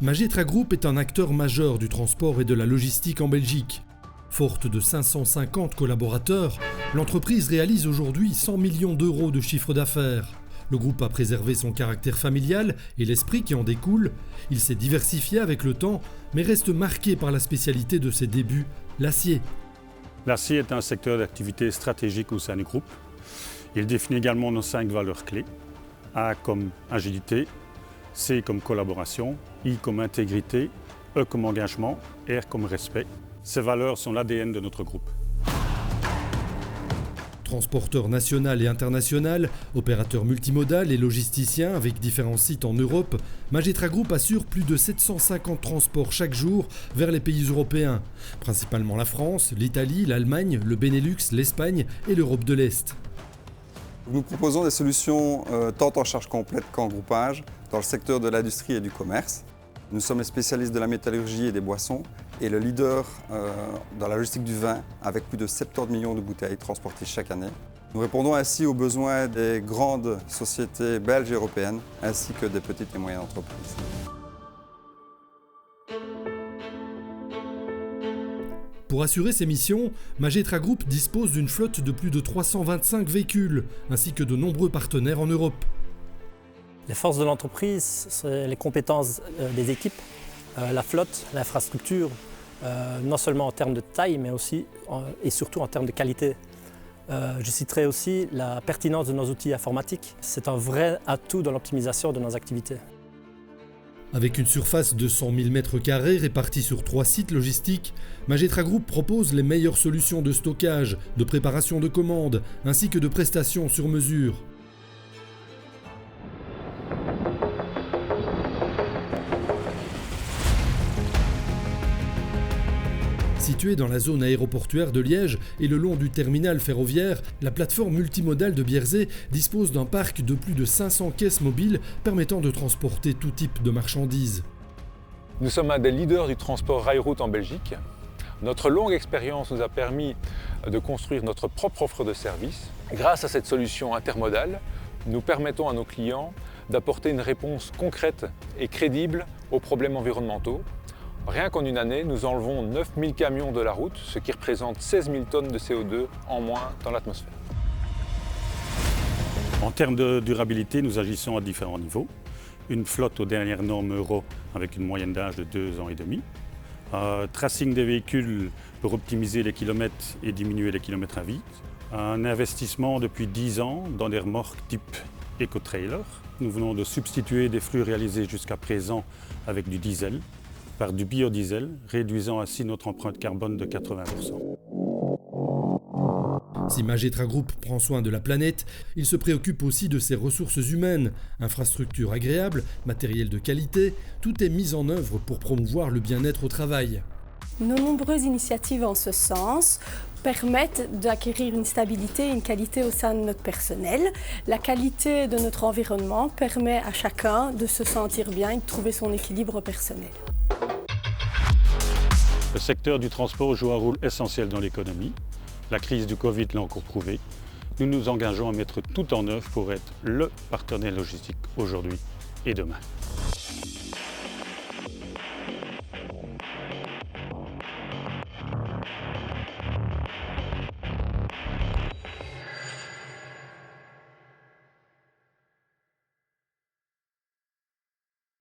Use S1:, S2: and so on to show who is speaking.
S1: Magetra Group est un acteur majeur du transport et de la logistique en Belgique. Forte de 550 collaborateurs, l'entreprise réalise aujourd'hui 100 millions d'euros de chiffre d'affaires. Le groupe a préservé son caractère familial et l'esprit qui en découle. Il s'est diversifié avec le temps, mais reste marqué par la spécialité de ses débuts, l'acier.
S2: L'acier est un secteur d'activité stratégique au sein du groupe. Il définit également nos 5 valeurs clés. A comme agilité, C comme collaboration, I comme intégrité, E comme engagement, R comme respect. Ces valeurs sont l'ADN de notre groupe.
S1: Transporteur national et international, opérateur multimodal et logisticien avec différents sites en Europe, Magetra Group assure plus de 750 transports chaque jour vers les pays européens, principalement la France, l'Italie, l'Allemagne, le Benelux, l'Espagne et l'Europe de l'Est.
S3: Nous proposons des solutions tant en charge complète qu'en groupage dans le secteur de l'industrie et du commerce. Nous sommes les spécialistes de la métallurgie et des boissons et le leader dans la logistique du vin avec plus de 70 millions de bouteilles transportées chaque année. Nous répondons ainsi aux besoins des grandes sociétés belges et européennes ainsi que des petites et moyennes entreprises.
S1: Pour assurer ces missions, Magetra Group dispose d'une flotte de plus de 325 véhicules ainsi que de nombreux partenaires en Europe.
S4: Les forces de l'entreprise, c'est les compétences des équipes, la flotte, l'infrastructure, non seulement en termes de taille, mais aussi et surtout en termes de qualité. Je citerai aussi la pertinence de nos outils informatiques. C'est un vrai atout dans l'optimisation de nos activités.
S1: Avec une surface de 100 000 m² répartie sur 3 sites logistiques, Magetra Group propose les meilleures solutions de stockage, de préparation de commandes, ainsi que de prestations sur mesure. Située dans la zone aéroportuaire de Liège et le long du terminal ferroviaire, la plateforme multimodale de Bierzet dispose d'un parc de plus de 500 caisses mobiles permettant de transporter tout type de marchandises.
S5: Nous sommes un des leaders du transport rail-route en Belgique. Notre longue expérience nous a permis de construire notre propre offre de services. Grâce à cette solution intermodale, nous permettons à nos clients d'apporter une réponse concrète et crédible aux problèmes environnementaux. Rien qu'en une année, nous enlevons 9000 camions de la route, ce qui représente 16 000 tonnes de CO2 en moins dans l'atmosphère.
S2: En termes de durabilité, nous agissons à différents niveaux. Une flotte aux dernières normes Euro avec une moyenne d'âge de 2 ans et demi. Tracing des véhicules pour optimiser les kilomètres et diminuer les kilomètres à vide. Un investissement depuis 10 ans dans des remorques type éco-trailer. Nous venons de substituer des flux réalisés jusqu'à présent avec du diesel par du biodiesel, réduisant ainsi notre empreinte carbone de 80%.
S1: Si Magetra Group prend soin de la planète, il se préoccupe aussi de ses ressources humaines. Infrastructures agréables, matériel de qualité, tout est mis en œuvre pour promouvoir le bien-être au travail.
S6: Nos nombreuses initiatives en ce sens permettent d'acquérir une stabilité et une qualité au sein de notre personnel. La qualité de notre environnement permet à chacun de se sentir bien et de trouver son équilibre personnel.
S2: Le secteur du transport joue un rôle essentiel dans l'économie. La crise du Covid l'a encore prouvé. Nous nous engageons à mettre tout en œuvre pour être le partenaire logistique aujourd'hui et demain.